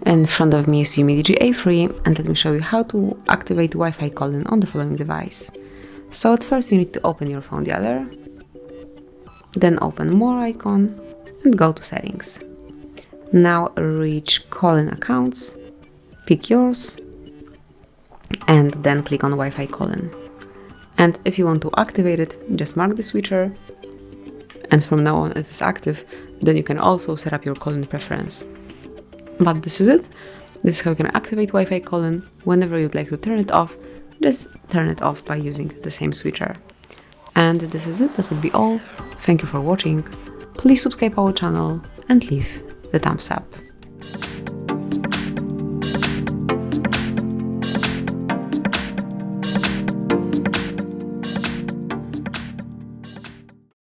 In front of me is UMIDIGI A3, and let me show you how to activate Wi-Fi calling on the following device. So at first you need to open your phone dialer, then open More icon and go to Settings. Now reach Calling Accounts, pick yours, and then click on Wi-Fi calling. And if you want to activate it, just mark the switcher, and from now on it is active. Then you can also set up your calling preference. But this is it. This is how you can activate Wi-Fi calling. Whenever you'd like to turn it off, just turn it off by using the same switcher. And this is it. That would be all. Thank you for watching. Please subscribe our channel and leave the thumbs up.